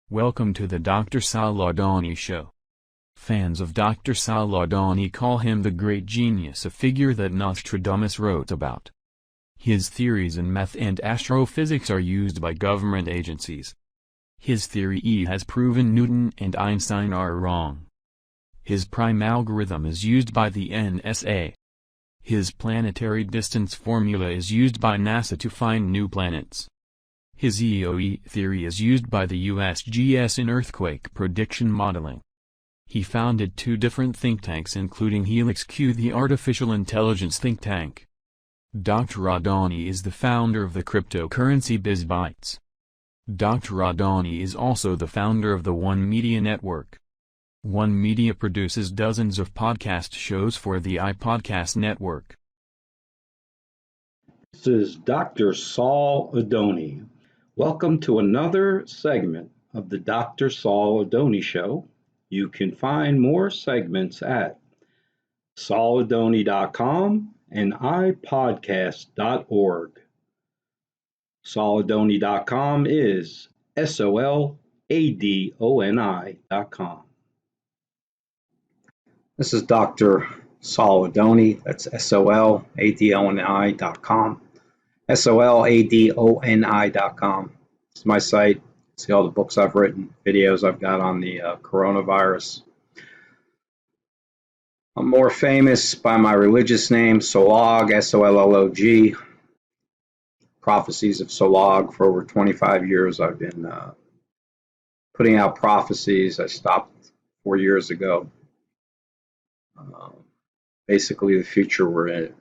Welcome to the Dr. Adoni Show. Fans of Dr. Adoni call him the great genius, a figure that Nostradamus wrote about. His theories in math and astrophysics are used by government agencies. His theory E has proven Newton and Einstein are wrong. His prime algorithm is used by the NSA. His planetary distance formula is used by NASA to find new planets. His EOE theory is used by the USGS in earthquake prediction modeling. He founded 2 different think tanks including Helix Q, the artificial intelligence think tank. Dr. Adoni is the founder of the cryptocurrency BizBytes. Dr. Adoni is also the founder of the One Media Network. One Media produces dozens of podcast shows for the iPodcast network. This is Dr. Saul Adoni. Welcome to another segment of the Dr. Saul Adoni Show. You can find more segments at sauladoni.com and ipodcast.org. Sauladoni.com is SOLADONI.com. This is Dr. Saul Adoni. That's SOLADONI.com. SOLADONI.com. It's my site. See all the books I've written, videos I've got on the coronavirus. I'm more famous by my religious name, Solog, S-O-L-L-O-G. Prophecies of Solog. For over 25 years I've been putting out prophecies. I stopped 4 years ago. Basically, the future we're in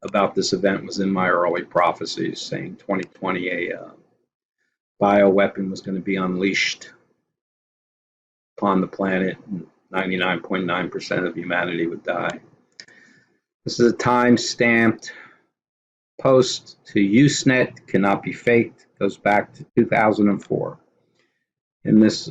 about this event was in my early prophecies, saying 2020 a bioweapon was going to be unleashed upon the planet and 99.9% of humanity would die. This is a time-stamped post to Usenet, cannot be faked, goes back to 2004. And this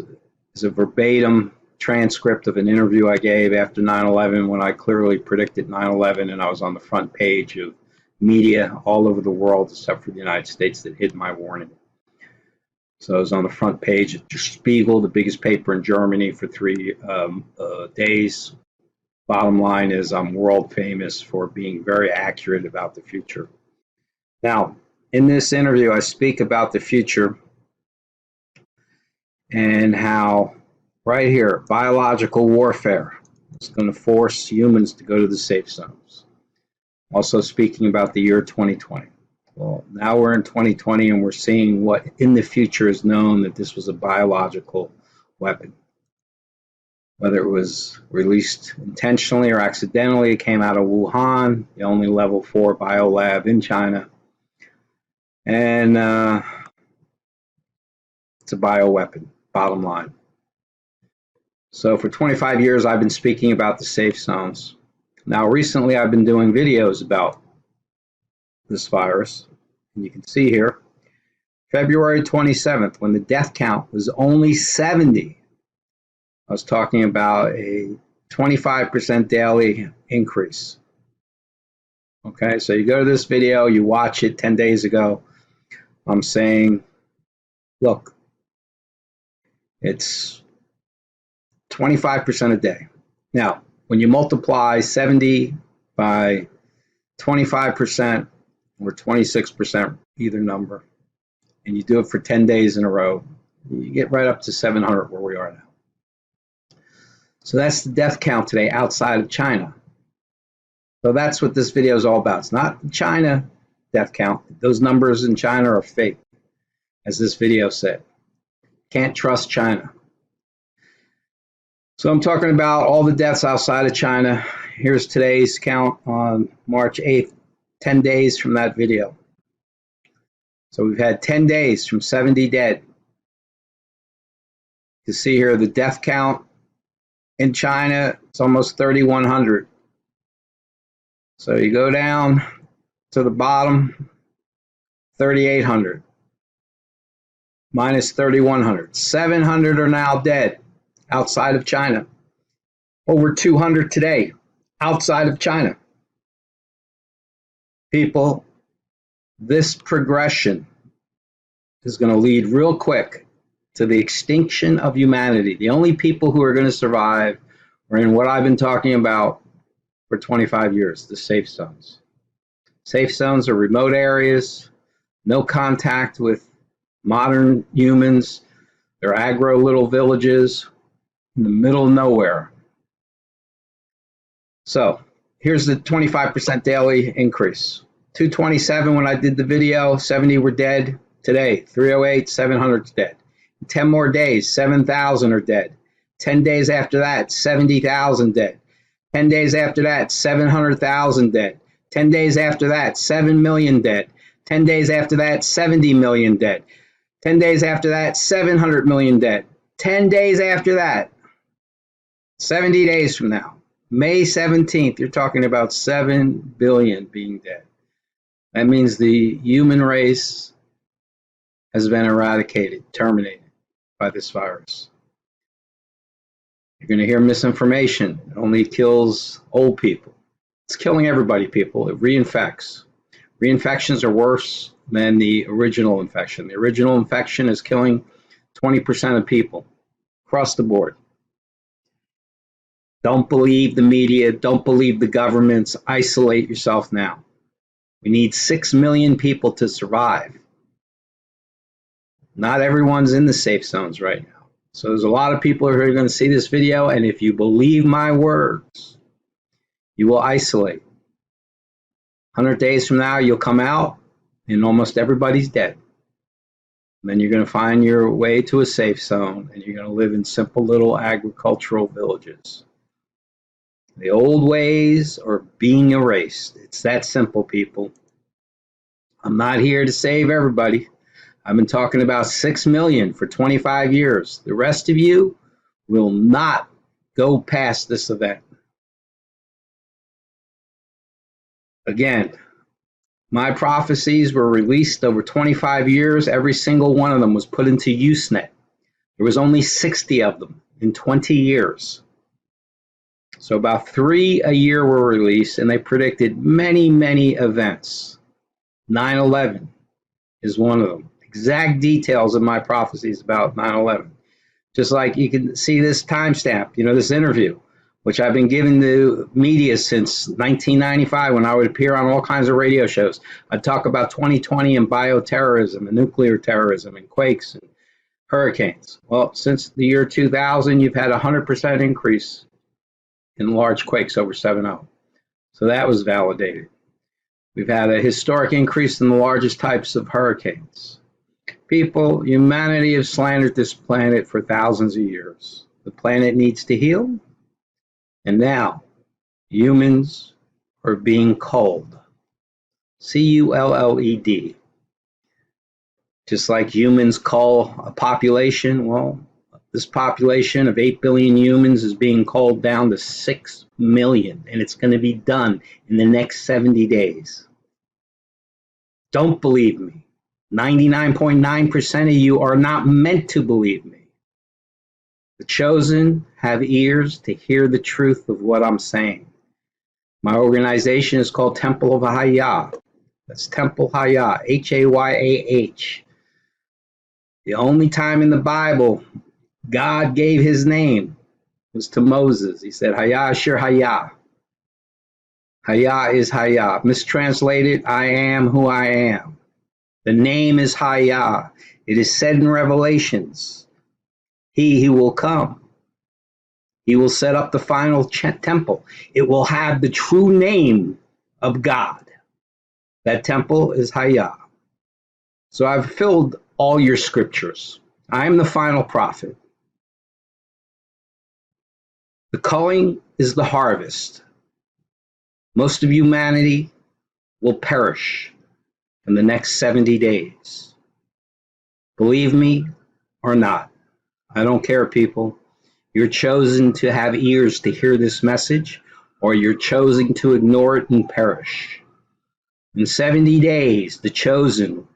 is a verbatim transcript of an interview I gave after 9/11 when I clearly predicted 9/11, and I was on the front page of media all over the world except for the United States that hid my warning. So I was on the front page of Der Spiegel, the biggest paper in Germany, for 3 days. Bottom line is I'm world famous for being very accurate about the future. Now, in this interview, I speak about the future and how right here, biological warfare is going to force humans to go to the safe zones. Also speaking about the year 2020. Well, now we're in 2020 and we're seeing what in the future is known that this was a biological weapon. Whether it was released intentionally or accidentally, it came out of Wuhan, the only level 4 biolab in China. And it's a bioweapon, bottom line. So for 25 years, I've been speaking about the safe zones. Now, recently, I've been doing videos about this virus. And you can see here, February 27th, when the death count was only 70, I was talking about a 25% daily increase. Okay, so you go to this video, you watch it 10 days ago. I'm saying, look, it's 25% a day. Now, when you multiply 70 by 25% or 26%, either number, and you do it for 10 days in a row, you get right up to 700 where we are now. So that's the death count today outside of China. So that's what this video is all about. It's not the China death count. Those numbers in China are fake, as this video said. Can't trust China. So I'm talking about all the deaths outside of China. Here's today's count on March 8th, 10 days from that video. So we've had 10 days from 70 dead. You see here the death count in China, it's almost 3,100. So you go down to the bottom, 3,800. Minus 3,100. 700 are now dead outside of China. Over 200 today outside of China. People, this progression is going to lead real quick to the extinction of humanity. The only people who are going to survive are in what I've been talking about for 25 years, the safe zones. Safe zones are remote areas, no contact with modern humans. They're agro little villages in the middle of nowhere. So here's the 25% daily increase. 227 when I did the video, 70 were dead. Today, 308, 700 dead. 10 more days, 7,000 are dead. 10 days after that, 70,000 dead. 10 days after that, 700,000 dead. 10 days after that, 7 million dead. 10 days after that, 70 million dead. 10 days after that, 700 million dead. 10 days after that, 70 days from now, May 17th, you're talking about 7 billion being dead. That means the human race has been eradicated, terminated by this virus. You're going to hear misinformation. It only kills old people. It's killing everybody, people. It reinfects. Reinfections are worse than the original infection. The original infection is killing 20% of people across the board. Don't believe the media. Don't believe the governments. Isolate yourself now. We need 6 million people to survive. Not everyone's in the safe zones right now. So there's a lot of people who are going to see this video, and if you believe my words, you will isolate. 100 days from now, you'll come out, and almost everybody's dead. And then you're going to find your way to a safe zone, and you're going to live in simple little agricultural villages. The old ways are being erased. It's that simple, people. I'm not here to save everybody. I've been talking about 6 million for 25 years. The rest of you will not go past this event. Again, my prophecies were released over 25 years. Every single one of them was put into Usenet. There was only 60 of them in 20 years. So about 3 a year were released, and they predicted many, many events. 9/11 is one of them. Exact details of my prophecies about 9/11. Just like you can see this timestamp, this interview, which I've been giving to media since 1995 when I would appear on all kinds of radio shows. I'd talk about 2020 and bioterrorism and nuclear terrorism and quakes and hurricanes. Well, since the year 2000, you've had a 100% increase in large quakes over 7.0. So that was validated. We've had a historic increase in the largest types of hurricanes. People, humanity has slandered this planet for thousands of years. The planet needs to heal. And now, humans are being culled. C-U-L-L-E-D. Just like humans cull a population, well, this population of 8 billion humans is being culled down to 6 million, and it's going to be done in the next 70 days. Don't believe me. 99.9% of you are not meant to believe me. The chosen have ears to hear the truth of what I'm saying. My organization is called Temple of Hayah. That's Temple Hayah, H-A-Y-A-H. The only time in the Bible God gave his name was to Moses. He said, Hayah Asher Hayah. Hayah is Hayah. Mistranslated, I am who I am. The name is Hayah. It is said in Revelations, he will come. He will set up the final temple. It will have the true name of God. That temple is Hayah. So I've filled all your scriptures. I am the final prophet. The culling is the harvest. Most of humanity will perish in the next 70 days. Believe me or not, I don't care, people. You're chosen to have ears to hear this message, or you're chosen to ignore it and perish. In 70 days, the chosen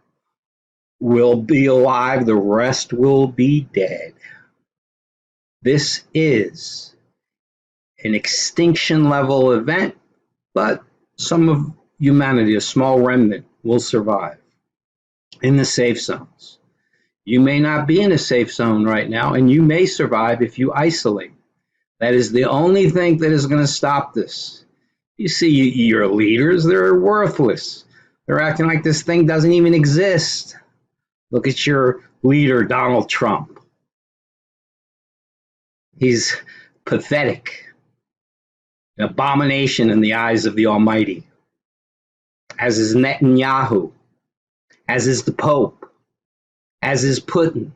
will be alive, the rest will be dead. This is an extinction level event, but some of humanity, a small remnant, will survive in the safe zones. You may not be in a safe zone right now, and you may survive if you isolate. That is the only thing that is going to stop this. You see your leaders, they're worthless. They're acting like this thing doesn't even exist. Look at your leader, Donald Trump. He's pathetic, an abomination in the eyes of the Almighty, as is Netanyahu, as is the Pope, as is Putin,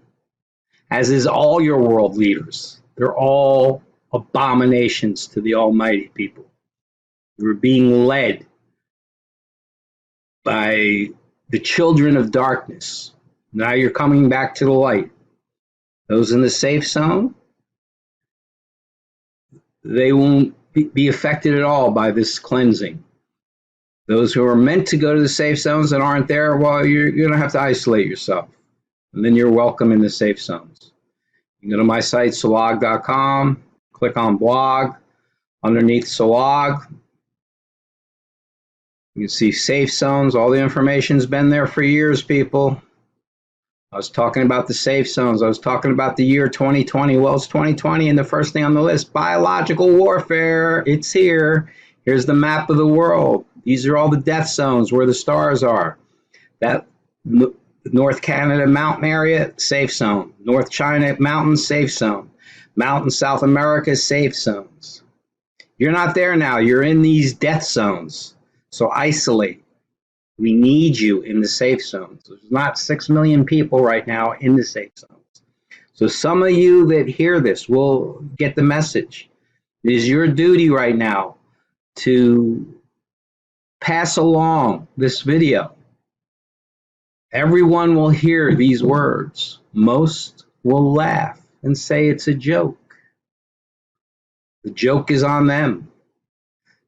as is all your world leaders. They're all abominations to the Almighty, people. You're being led by the children of darkness. Now you're coming back to the light. Those in the safe zone, they won't be affected at all by this cleansing. Those who are meant to go to the safe zones and aren't there, well, you're going to have to isolate yourself. And then you're welcome in the safe zones. You can go to my site, solog.com, click on blog. Underneath Solog, you can see safe zones. All the information's been there for years, people. I was talking about the safe zones. I was talking about the year 2020. Well, it's 2020, and the first thing on the list, biological warfare. It's here. Here's the map of the world. These are all the death zones where the stars are. That North Canada mountain area, safe zone. North China mountains, safe zone. Mountain South America, safe zones. You're not there now. You're in these death zones. So isolate. We need you in the safe zones. There's not 6 million people right now in the safe zones. So some of you that hear this will get the message. It is your duty right now to pass along this video. Everyone will hear these words. Most will laugh and say it's a joke. The joke is on them.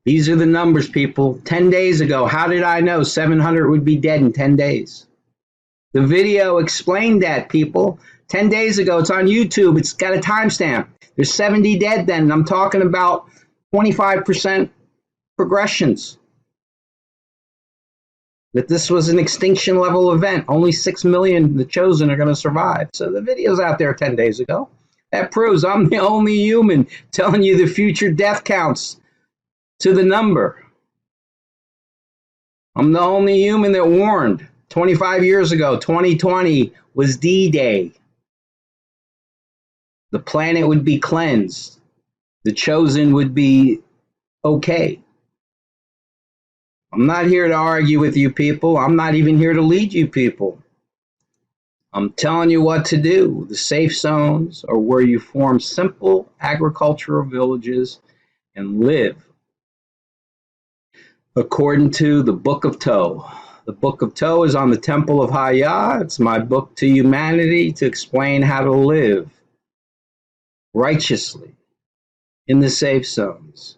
These are the numbers, people. 10 days ago, how did I know 700 would be dead in 10 days? The video explained that, people. 10 days ago, it's on YouTube. It's got a timestamp. There's 70 dead then. I'm talking about 25% progressions. That this was an extinction level event. Only 6 million, the chosen, are going to survive. So the video's out there 10 days ago. That proves I'm the only human telling you the future death counts to the number. I'm the only human that warned 25 years ago, 2020 was D-Day. The planet would be cleansed. The chosen would be okay. I'm not here to argue with you people. I'm not even here to lead you people. I'm telling you what to do. The safe zones are where you form simple agricultural villages and live according to the Book of Toe. The Book of Toe is on the Temple of Haya. It's my book to humanity to explain how to live righteously in the safe zones.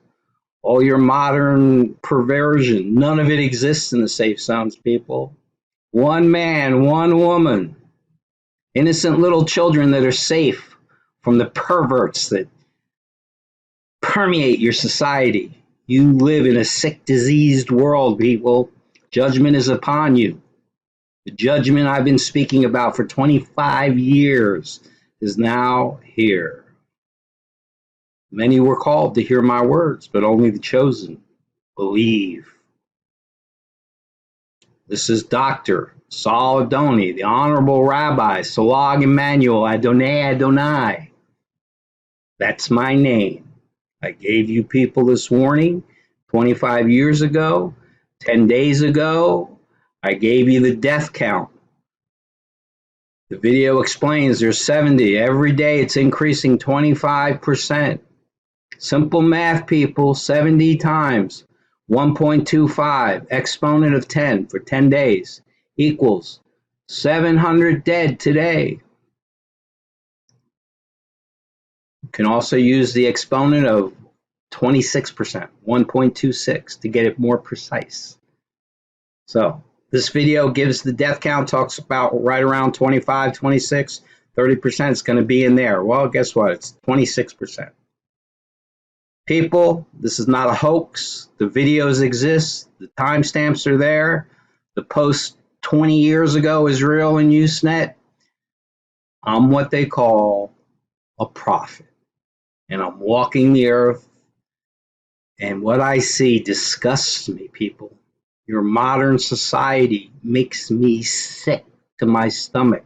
All your modern perversion, none of it exists in the safe zones, people. One man, one woman, innocent little children that are safe from the perverts that permeate your society. You live in a sick, diseased world, people. Judgment is upon you. The judgment I've been speaking about for 25 years is now here. Many were called to hear my words, but only the chosen believe. This is Dr. Saul Adoni, the Honorable Rabbi, Solog Emmanuel, Adoni. That's my name. I gave you people this warning 25 years ago, 10 days ago. I gave you the death count. The video explains there's 70. Every day it's increasing 25%. Simple math, people. 70 times 1.25 exponent of 10 for 10 days equals 700 dead today. You can also use the exponent of 26%, 1.26, to get it more precise. So this video gives the death count, talks about right around 25, 26, 30% is going to be in there. Well, guess what? It's 26%. People, this is not a hoax. The videos exist. The timestamps are there. The post 20 years ago is real in Usenet. I'm what they call a prophet. And I'm walking the earth. And what I see disgusts me, people. Your modern society makes me sick to my stomach.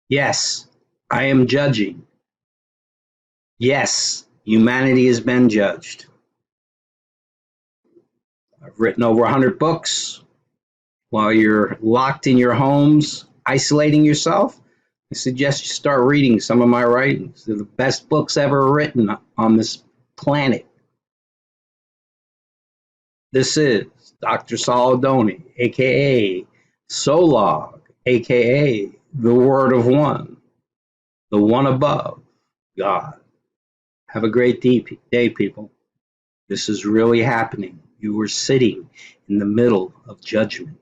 Yes, I am judging. Yes, humanity has been judged. I've written over 100 books. While you're locked in your homes, isolating yourself, I suggest you start reading some of my writings. They're the best books ever written on this planet. This is Dr. Saul Adoni, aka Solog, aka the Word of One, the one above, God. Have a great day, people. This is really happening. You are sitting in the middle of judgment.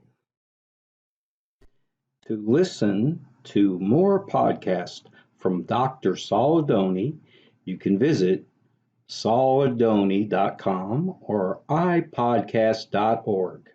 To listen to more podcasts from Dr. Saul Adoni, you can visit sauladoni.com or ipodcast.org.